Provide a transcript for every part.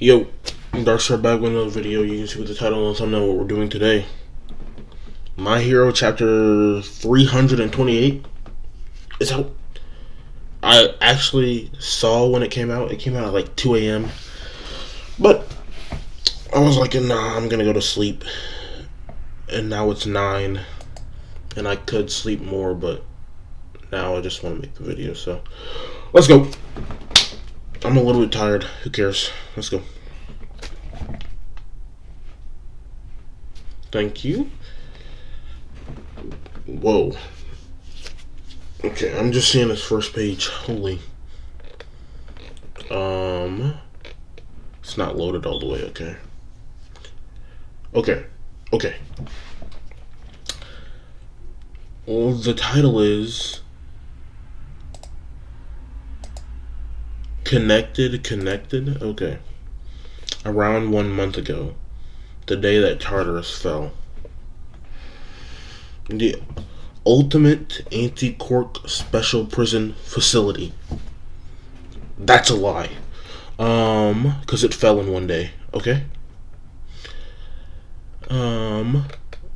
Yo, Darkstar back with another video. You can see with the title and thumbnail what we're doing today. My Hero chapter 328 is out. I actually saw when it came out. It came out at like 2 a.m. But I was like, nah, I'm gonna go to sleep. And now it's 9. And I could sleep more, but now I just want to make the video. So let's go. I'm a little bit tired. Who cares? Let's go. Thank you. Whoa. Okay, I'm just seeing this first page. Holy. It's not loaded all the way, okay. Okay. Well, the title is Connected. Okay. Around 1 month ago, the day that Tartarus fell, the ultimate anti-cork special prison facility. That's a lie. Because it fell in one day, okay?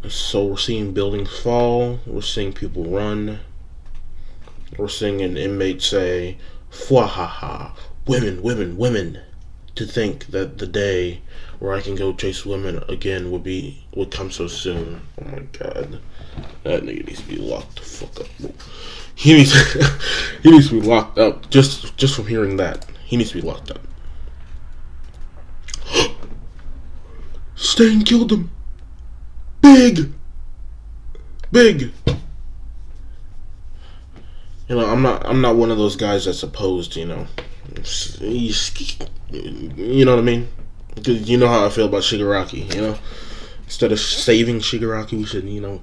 So we're seeing buildings fall, we're seeing people run, we're seeing an inmate say, "Fwahaha, women, to think that the day where I can go chase women again would come so soon." Oh my god. That nigga needs to be locked the fuck up. He needs to be locked up just from hearing that. He needs to be locked up. Stain killed him. Big. You know, I'm not one of those guys that's opposed, you know. You know what I mean? Because you know how I feel about Shigaraki, you know? Instead of saving Shigaraki, we should, you know,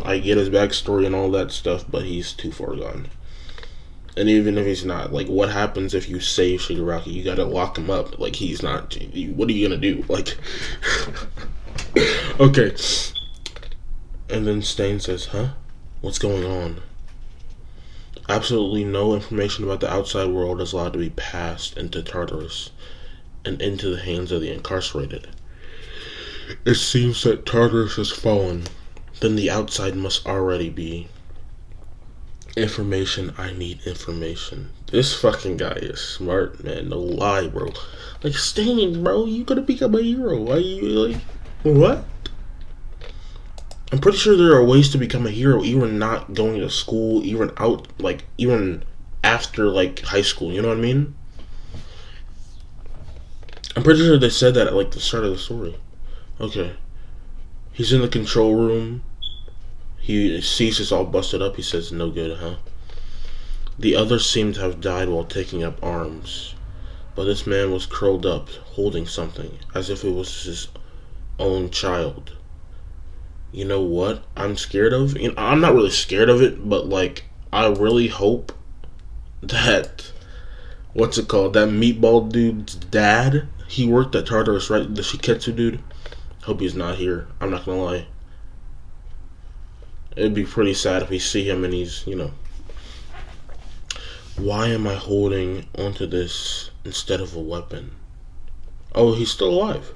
I get his backstory and all that stuff, but he's too far gone. And even if he's not, like, what happens if you save Shigaraki? You gotta lock him up. Like, he's not, what are you gonna do? Like, okay. And then Stain says, huh? What's going on? Absolutely no information about the outside world is allowed to be passed into Tartarus and into the hands of the incarcerated. It seems that Tartarus has fallen. Then the outside must already be. Information, I need information. This fucking guy is smart, man. No lie, bro. Like, Stain, bro, you gonna become a hero. Why you, like, what? I'm pretty sure there are ways to become a hero, even not going to school, even out, like, even after, like, high school, you know what I mean? I'm pretty sure they said that at, like, the start of the story. Okay. He's in the control room. He sees it's all busted up. He says, no good, huh? The others seem to have died while taking up arms. But this man was curled up, holding something, as if it was his own child. You know what I'm scared of? You know, I'm not really scared of it, but, like, I really hope that, what's it called, that meatball dude's dad, he worked at Tartarus, right? The Shiketsu dude. Hope he's not here. I'm not gonna lie. It'd be pretty sad if we see him and he's, you know. Why am I holding onto this instead of a weapon? Oh, he's still alive.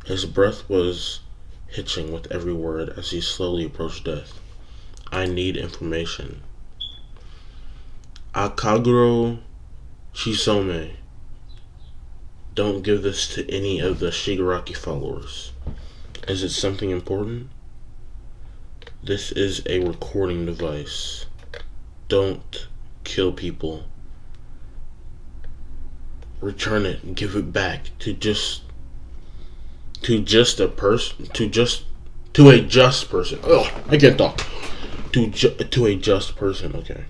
His breath was hitching with every word as he slowly approached death. I need information. Akaguro Chisome. Don't give this to any of the Shigaraki followers. Is it something important? This is a recording device. Don't kill people. Return it and give it back to a just person. Oh, I can't talk. To a just person, okay.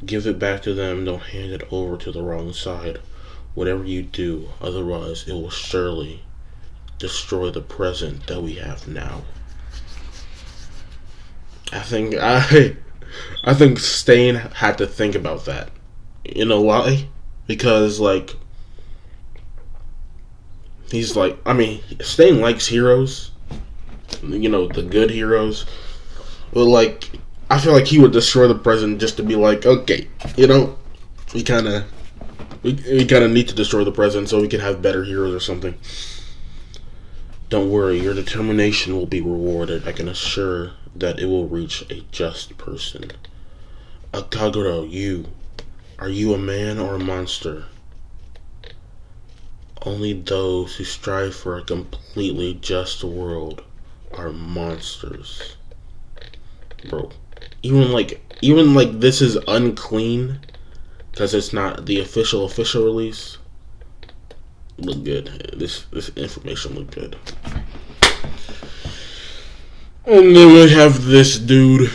Give it back to them. Don't hand it over to the wrong side. Whatever you do, otherwise it will surely destroy the present that we have now. I think Stain had to think about that. You know why? Because, like, he's like, I mean, Stain likes heroes. You know, the good heroes. But, like, I feel like he would destroy the present just to be like, okay, you know, we kind of We kind of need to destroy the present so we can have better heroes or something. Don't worry, your determination will be rewarded. I can assure that it will reach a just person. Akaguro, are you a man or a monster? Only those who strive for a completely just world are monsters. Bro, even like this is unclean because it's not the official release. Look good. This information look good. And then we have this dude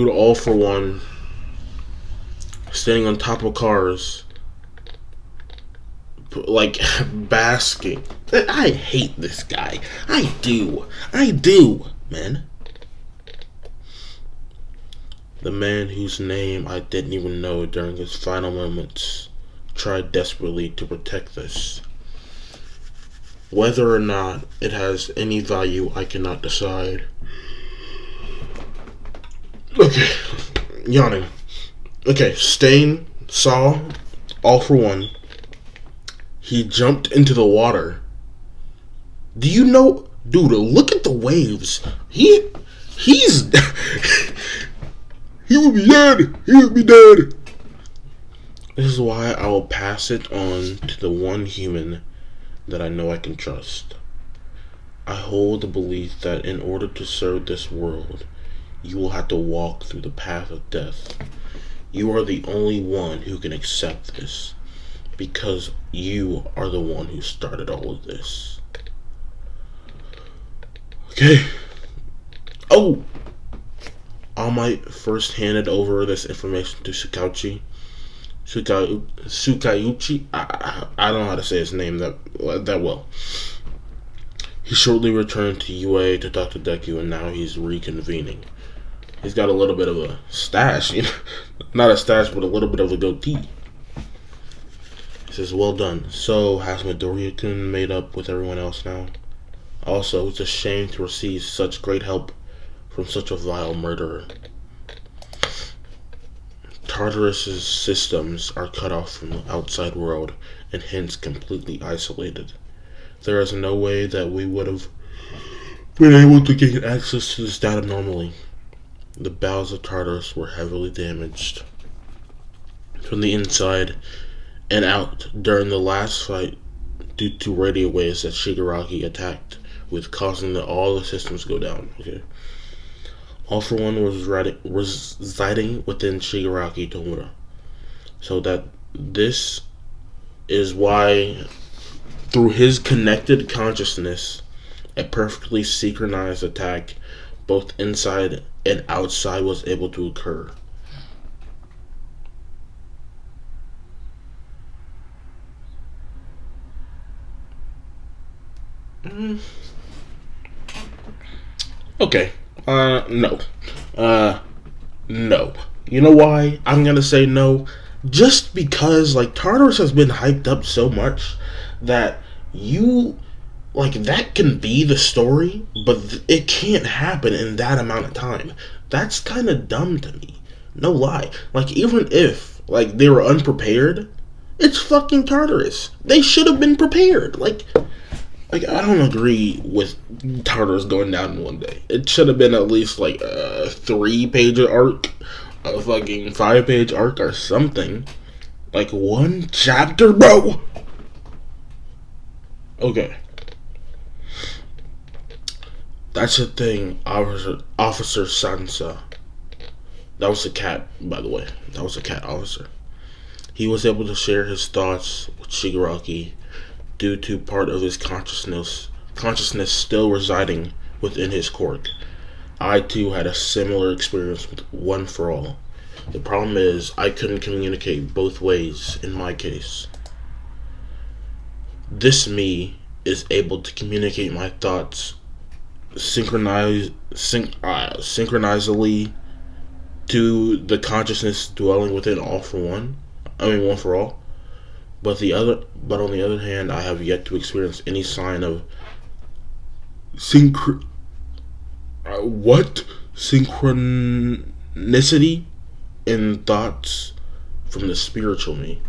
all for one, standing on top of cars, like basking. I hate this guy. I do, man. The man whose name I didn't even know during his final moments tried desperately to protect this. Whether or not it has any value, I cannot decide. Okay, yawning. Okay, Stain saw all for one. He jumped into the water. Do you know, dude? Look at the waves. He's he will be dead. He will be dead. This is why I will pass it on to the one human that I know I can trust. I hold the belief that in order to serve this world, you will have to walk through the path of death. You are the only one who can accept this, because you are the one who started all of this. Okay. Oh! All Might first handed over this information to Sukauchi. Sukauchi? I don't know how to say his name that well. He shortly returned to UA to talk to Deku, and now he's reconvening. He's got a little bit of a stash, you know? Not a stash, but a little bit of a goatee. He says, well done. So, has Midoriya-kun made up with everyone else now? Also, it's a shame to receive such great help from such a vile murderer. Tartarus's systems are cut off from the outside world and hence completely isolated. There is no way that we would have been able to gain access to this data normally. The bowels of Tartarus were heavily damaged from the inside and out during the last fight due to radio waves that Shigaraki attacked with, causing all the systems go down. Okay. All for One was residing within Shigaraki Tomura. So that this is why, through his connected consciousness, a perfectly synchronized attack, both inside and outside, was able to occur. Okay. No. No. You know why I'm gonna say no? Just because, like, Tartarus has been hyped up so much that that can be the story, but it can't happen in that amount of time. That's kind of dumb to me. No lie. Like, even if, like, they were unprepared, it's fucking Tartarus. They should have been prepared. Like, I don't agree with Tartarus going down in one day. It should have been at least like a 3-page arc, a fucking 5-page arc or something. Like one chapter, bro. Okay. That's the thing, Officer Sansa. That was a cat, by the way. That was a cat officer. He was able to share his thoughts with Shigaraki due to part of his consciousness still residing within his quirk. I too had a similar experience with One for All. The problem is I couldn't communicate both ways in my case. This me is able to communicate my thoughts synchronizedly to the consciousness dwelling within One for All. But on the other hand, I have yet to experience any sign of synchronicity in thoughts from the spiritual me.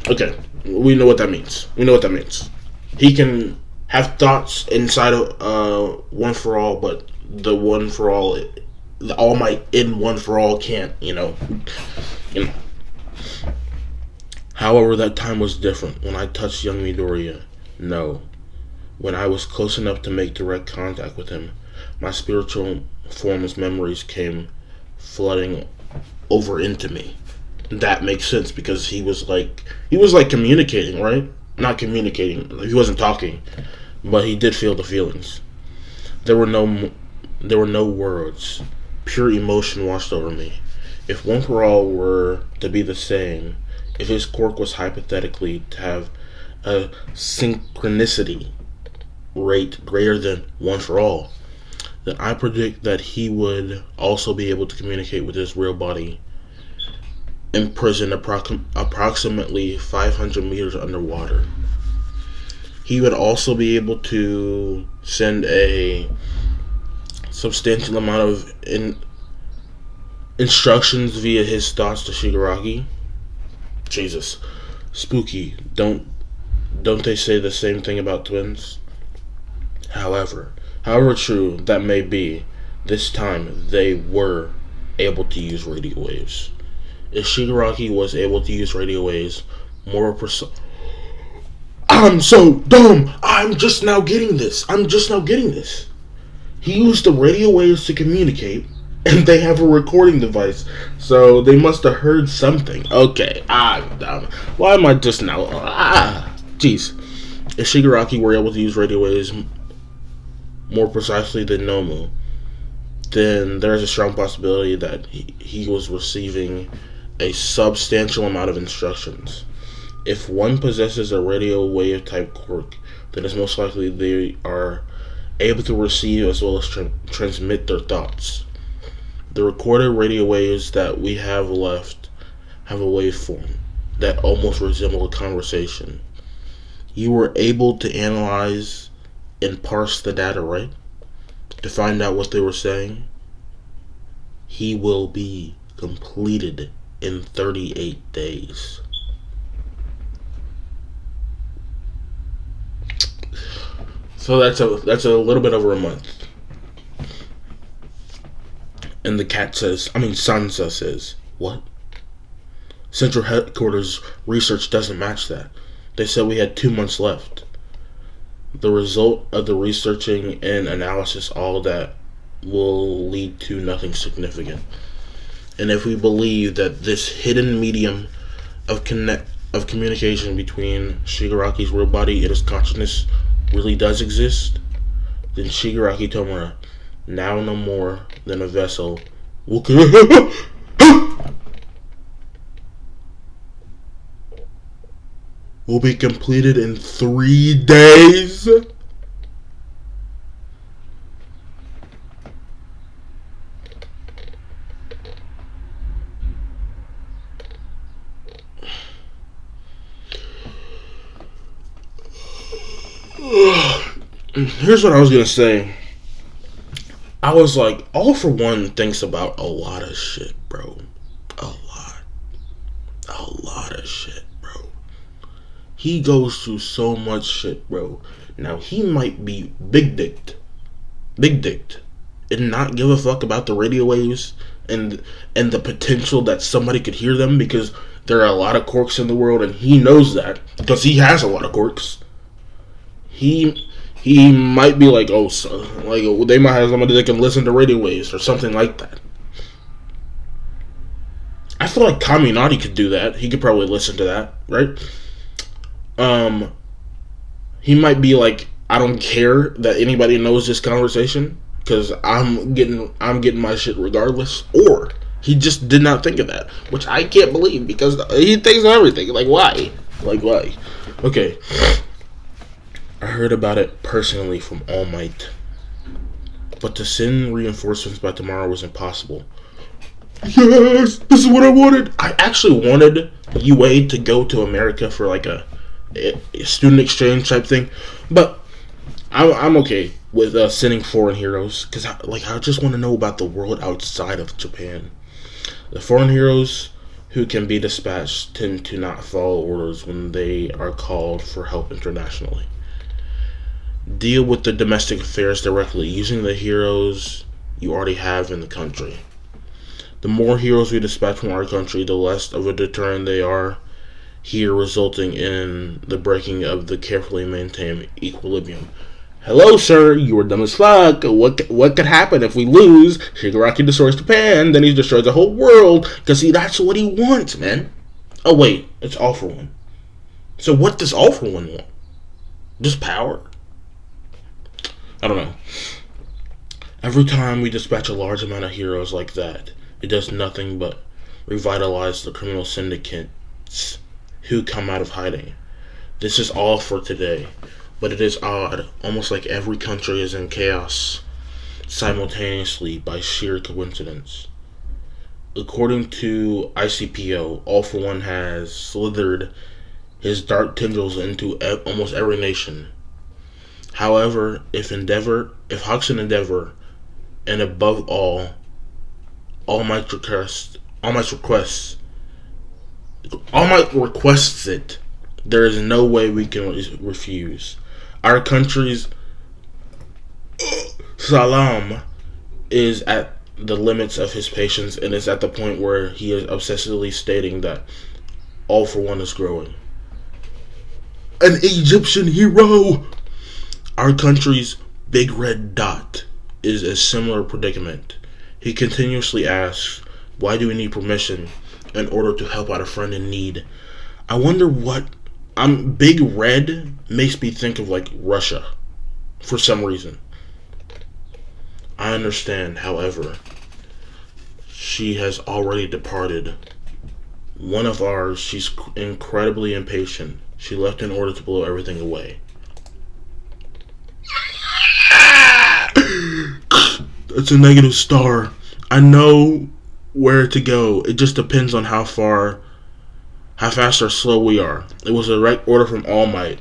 Okay, we know what that means. He can have thoughts inside of One for All, but the One for All, the All Might in One for All can't. You know. However, that time was different. When I touched young Midoriya, no. When I was close enough to make direct contact with him, my spiritual form's memories came flooding over into me. That makes sense because he was like communicating, right? Not communicating. He wasn't talking, but he did feel the feelings. There were no words. Pure emotion washed over me. If One for All were to be the same, if his quirk was hypothetically to have a synchronicity rate greater than One for All, then I predict that he would also be able to communicate with his real body, imprisoned approximately 500 meters underwater. He would also be able to send a substantial amount of instructions via his thoughts to Shigaraki. Jesus, spooky. Don't they say the same thing about twins? However true that may be, this time they were able to use radio waves. If Shigaraki was able to use radio waves more precise... I'm so dumb! I'm just now getting this. He used the radio waves to communicate, and they have a recording device, so they must have heard something. Okay, I'm dumb. Why am I just now... Jeez. If Shigaraki were able to use radio waves more precisely than Nomu, then there is a strong possibility that he was receiving a substantial amount of instructions. If one possesses a radio wave type quirk, then it's most likely they are able to receive as well as transmit their thoughts. The recorded radio waves that we have left have a waveform that almost resemble a conversation. You were able to analyze and parse the data, right? To find out what they were saying. He will be completed in 38 days. So that's a little bit over a month. And the cat says, Sansa says, what? Central Headquarters research doesn't match that. They said we had 2 months left. The result of the researching and analysis, all that will lead to nothing significant. And if we believe that this hidden medium of communication between Shigaraki's real body and his consciousness really does exist, then Shigaraki Tomura, now no more than a vessel, will be completed in 3 days. Here's what I was gonna say. I was like, All For One thinks about a lot of shit, bro. A lot of shit, bro. He goes through so much shit, bro. Now, he might be big dicked, and not give a fuck about the radio waves and the potential that somebody could hear them, because there are a lot of quirks in the world, and he knows that because he has a lot of quirks. He might be like, oh, so, like they might have somebody that can listen to radio waves or something like that. I feel like Kaminari could do that. He could probably listen to that, right? He might be like, I don't care that anybody knows this conversation because I'm getting my shit regardless. Or he just did not think of that, which I can't believe because he thinks of everything. Like, why? Okay. I heard about it personally from All Might, but to send reinforcements by tomorrow was impossible. Yes, this is what I wanted. I actually wanted UA to go to America for like a student exchange type thing, but I'm okay with sending foreign heroes because I just want to know about the world outside of Japan. The foreign heroes who can be dispatched tend to not follow orders when they are called for help internationally. Deal with the domestic affairs directly using the heroes you already have in the country. The more heroes we dispatch from our country, the less of a deterrent they are here, resulting in the breaking of the carefully maintained equilibrium. Hello, sir. You are dumb as fuck. What could happen if we lose? Shigaraki destroys Japan, then he destroys the whole world. Because, see, that's what he wants, man. Oh, wait. It's All For One. So what does All For One want? Just power? I don't know. Every time we dispatch a large amount of heroes like that, it does nothing but revitalize the criminal syndicates who come out of hiding. This is all for today, but it is odd, almost like every country is in chaos simultaneously by sheer coincidence. According to ICPO, All For One has slithered his dark tendrils into almost every nation. However, if Hawks and Endeavor, and above all Might requests it, there is no way we can refuse. Our country's Salam is at the limits of his patience and is at the point where he is obsessively stating that All For One is growing. An Egyptian hero! Our country's Big Red Dot is a similar predicament. He continuously asks, why do we need permission in order to help out a friend in need? I wonder what... Big Red makes me think of like Russia for some reason. I understand, however, she has already departed. One of ours, she's incredibly impatient. She left in order to blow everything away. It's a negative star. I know where to go. It just depends on how fast or slow we are. It was a right order from All Might.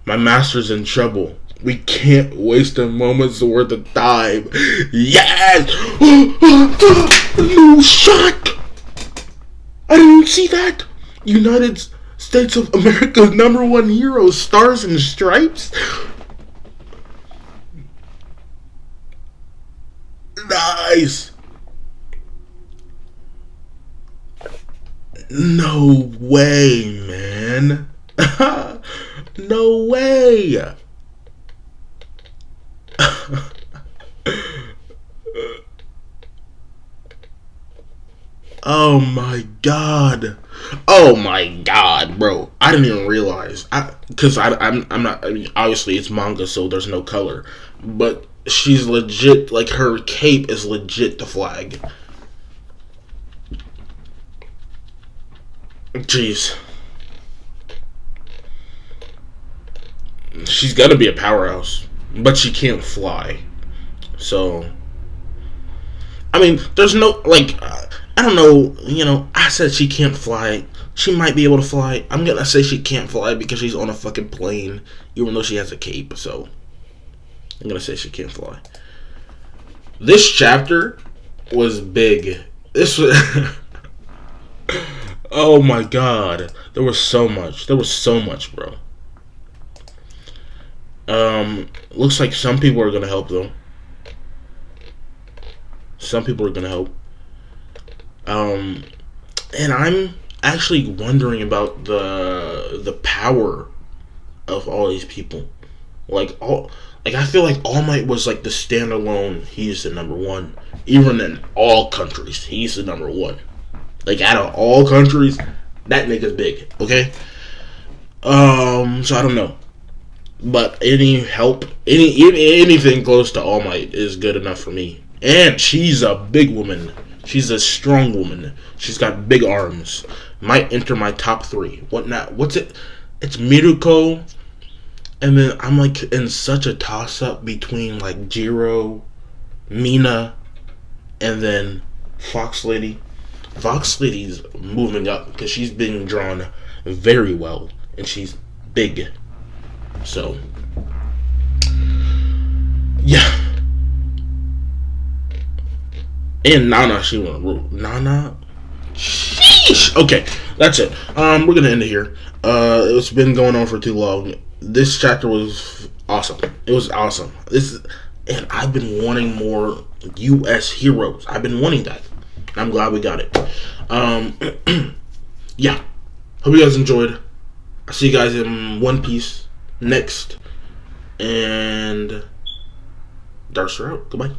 My master's in trouble. We can't waste a moment's worth of time. Yes! No shot! I didn't see that! United States of America's #1 hero, Stars and Stripes? Nice! No way, man. No way. Oh my god. Oh my god, bro. I didn't even realize. I'm not, I mean, obviously it's manga, so there's no color. But she's legit, like her cape is legit the flag. Jeez. She's gotta be a powerhouse. But she can't fly. So, I mean, there's no, like, I don't know, you know, I said she can't fly. She might be able to fly. I'm gonna say she can't fly because she's on a fucking plane, even though she has a cape, so I'm gonna say she can't fly. This chapter was big. This was... Oh my god. There was so much. There was so much, bro. Looks like some people are gonna help, though. Some people are gonna help. And I'm actually wondering about the power of all these people. I feel like All Might was like the standalone. He's the #1. Even in all countries, he's the #1. Like, out of all countries, that nigga's big. Okay. So I don't know. But any help, anything close to All Might is good enough for me. And she's a big woman. She's a strong woman. She's got big arms. Might enter my top 3. What now? What's it? It's Miruko. And then I'm like in such a toss-up between like Jiro, Mina, and then Fox Lady. Fox Lady's moving up because she's being drawn very well. And she's big. So, yeah. And Nana, she went rule. Nana, sheesh. Sheesh. Okay, that's it. We're gonna end it here. It's been going on for too long. This chapter was awesome. It was awesome. And I've been wanting more U.S. heroes. I've been wanting that. And I'm glad we got it. Yeah. Hope you guys enjoyed. I'll see you guys in One Piece next. And Darcer out. Goodbye.